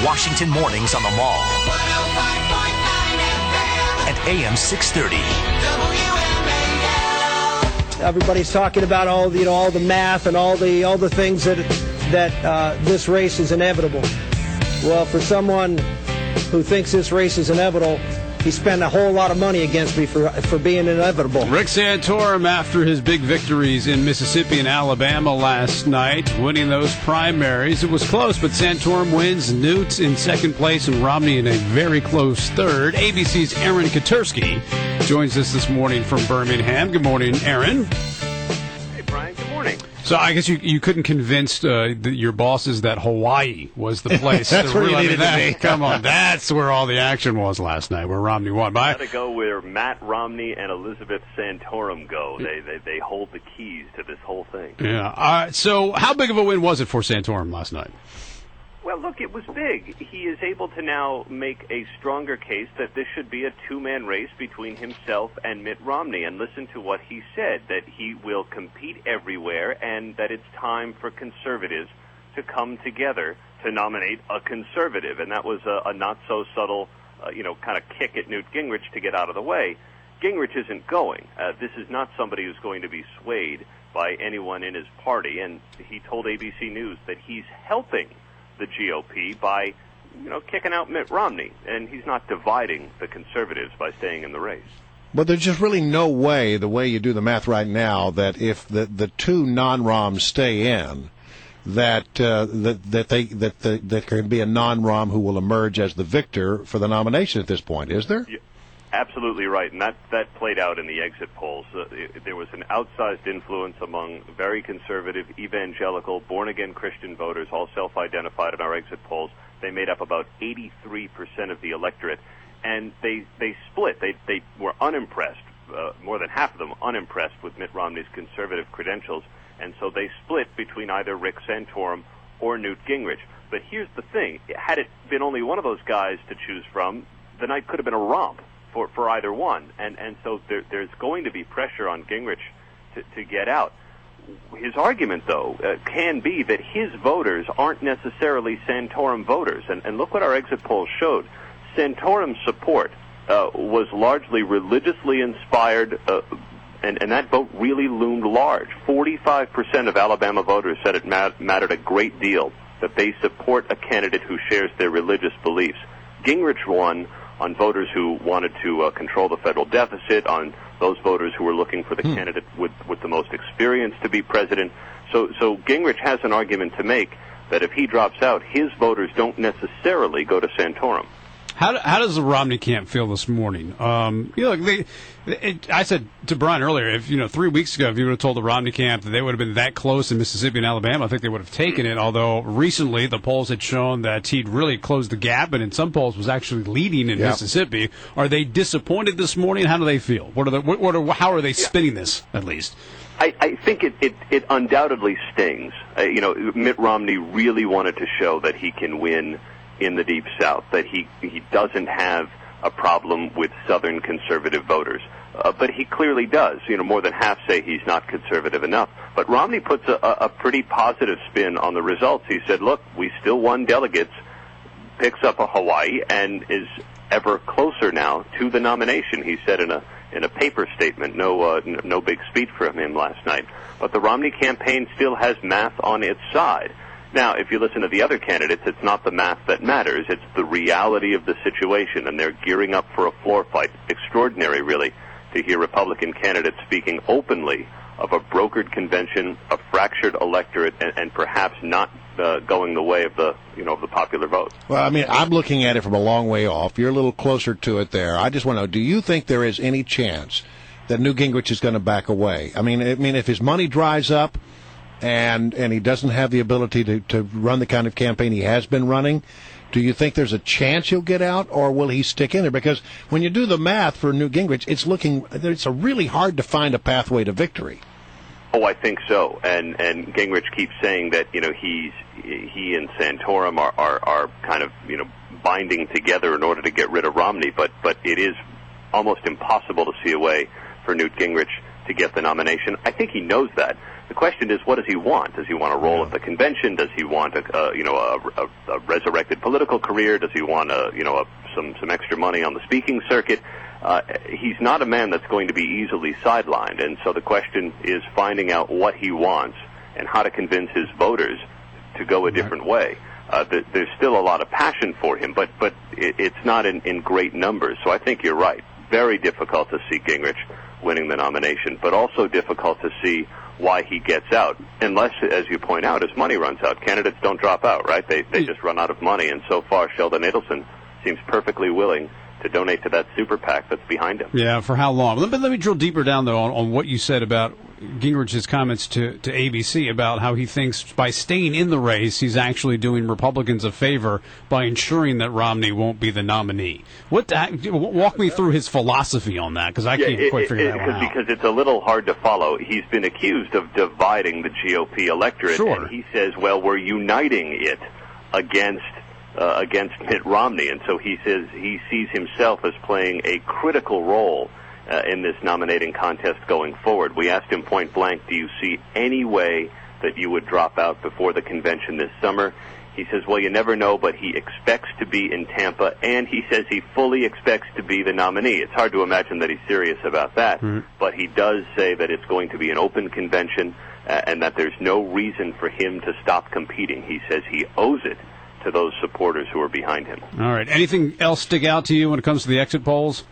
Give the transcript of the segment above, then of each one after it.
Washington mornings on the Mall. 105.9 FM. At AM 630. WMAL. Everybody's talking about all the math and all the things that this race is inevitable. Well, for someone who thinks this race is inevitable, he spent a whole lot of money against me for being inevitable. Rick Santorum, after his big victories in Mississippi and Alabama last night, winning those primaries. It was close, but Santorum wins. Newt in second place and Romney in a very close third. ABC's Aaron Katersky joins us this morning from Birmingham. Good morning, Aaron. Hey, Brian. Good morning. So I guess you couldn't convince your bosses that Hawaii was the place. That's where you needed to be. Come on, that's where all the action was last night, where Romney won. Got to go where Matt Romney and Elizabeth Santorum go. They hold the keys to this whole thing. Yeah. So how big of a win was it for Santorum last night? Well, look, it was big. He is able to now make a stronger case that this should be a two-man race between himself and Mitt Romney. And listen to what he said, that he will compete everywhere and that it's time for conservatives to come together to nominate a conservative. And that was a not-so-subtle, kind of kick at Newt Gingrich to get out of the way. Gingrich isn't going. This is not somebody who's going to be swayed by anyone in his party. And he told ABC News that he's helping the GOP by, kicking out Mitt Romney, and he's not dividing the conservatives by staying in the race. But there's just really no way, the way you do the math right now, that if the two non-Roms stay in, that there can be a non-Rom who will emerge as the victor for the nomination at this point. Is there? Yeah, absolutely right, and that played out in the exit polls. There was an outsized influence among very conservative, evangelical, born-again Christian voters, all self-identified in our exit polls. They made up about 83% of the electorate, and they split. They were unimpressed, more than half of them unimpressed with Mitt Romney's conservative credentials, and so they split between either Rick Santorum or Newt Gingrich. But here's the thing. Had it been only one of those guys to choose from, the night could have been a romp for either one. And so there's going to be pressure on Gingrich to get out. His argument, though, can be that his voters aren't necessarily Santorum voters. And look what our exit polls showed. Santorum's support was largely religiously inspired, and that vote really loomed large. 45% of Alabama voters said it mattered a great deal that they support a candidate who shares their religious beliefs. Gingrich won on voters who wanted to control the federal deficit, on those voters who were looking for the candidate with the most experience to be president. So Gingrich has an argument to make that if he drops out, his voters don't necessarily go to Santorum. How does the Romney camp feel this morning? I said to Brian earlier, if 3 weeks ago, if you would have told the Romney camp that they would have been that close in Mississippi and Alabama, I think they would have taken it. Although recently the polls had shown that he'd really closed the gap, and in some polls was actually leading in Mississippi. Are they disappointed this morning? How do they feel? How are they spinning this? At least. I think it undoubtedly stings. Mitt Romney really wanted to show that he can win in the Deep South, that he doesn't have a problem with Southern conservative voters. But he clearly does. More than half say he's not conservative enough. But Romney puts a pretty positive spin on the results. He said, look, we still won delegates, picks up a Hawaii, and is ever closer now to the nomination, he said in a paper statement. No big speech from him last night. But the Romney campaign still has math on its side. Now, if you listen to the other candidates, it's not the math that matters. It's the reality of the situation, and they're gearing up for a floor fight. Extraordinary, really, to hear Republican candidates speaking openly of a brokered convention, a fractured electorate, and perhaps not going the way of the popular vote. Well, I mean, I'm looking at it from a long way off. You're a little closer to it there. I just want to know, do you think there is any chance that Newt Gingrich is going to back away? I mean, if his money dries up, and he doesn't have the ability to run the kind of campaign he has been running, do you think there's a chance he'll get out, or will he stick in there? Because when you do the math for Newt Gingrich, it's really hard to find a pathway to victory. Oh, I think so. And Gingrich keeps saying that he and Santorum are kind of binding together in order to get rid of Romney, but it is almost impossible to see a way for Newt Gingrich to get the nomination. I think he knows that. The question is, what does he want? Does he want a role at the convention? Does he want a resurrected political career? Does he want some extra money on the speaking circuit? He's not a man that's going to be easily sidelined, and so the question is finding out what he wants and how to convince his voters to go a different way. There's still a lot of passion for him, but it's not in great numbers. So I think you're right. Very difficult to see Gingrich winning the nomination, but also difficult to see why he gets out, unless, as you point out, his money runs out. Candidates don't drop out, right? They just run out of money, and so far Sheldon Adelson seems perfectly willing to donate to that super PAC that's behind him. Yeah, for how long? Let me drill deeper down, though, on what you said about Gingrich's comments to ABC about how he thinks by staying in the race, he's actually doing Republicans a favor by ensuring that Romney won't be the nominee. Walk me through his philosophy on that, because I can't quite figure that one out. Because it's a little hard to follow. He's been accused of dividing the GOP electorate, and he says, well, we're uniting it against Mitt Romney, and so he says he sees himself as playing a critical role in this nominating contest going forward. We asked him point blank, do you see any way that you would drop out before the convention this summer? He says, well, you never know, but he expects to be in Tampa, and he says he fully expects to be the nominee. It's hard to imagine that he's serious about that, but he does say that it's going to be an open convention and that there's no reason for him to stop competing. He says he owes it to those supporters who are behind him. All right. Anything else stick out to you when it comes to the exit polls?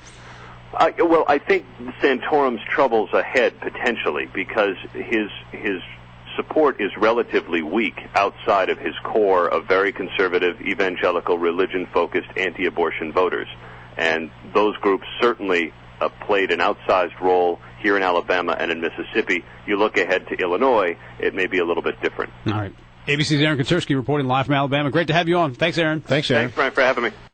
Well, I think Santorum's trouble's ahead potentially because his support is relatively weak outside of his core of very conservative, evangelical, religion-focused, anti-abortion voters. And those groups certainly played an outsized role here in Alabama and in Mississippi. You look ahead to Illinois, it may be a little bit different. All right. ABC's Aaron Katersky reporting live from Alabama. Great to have you on. Thanks, Aaron. Thanks, Aaron. Thanks, Brian, for having me.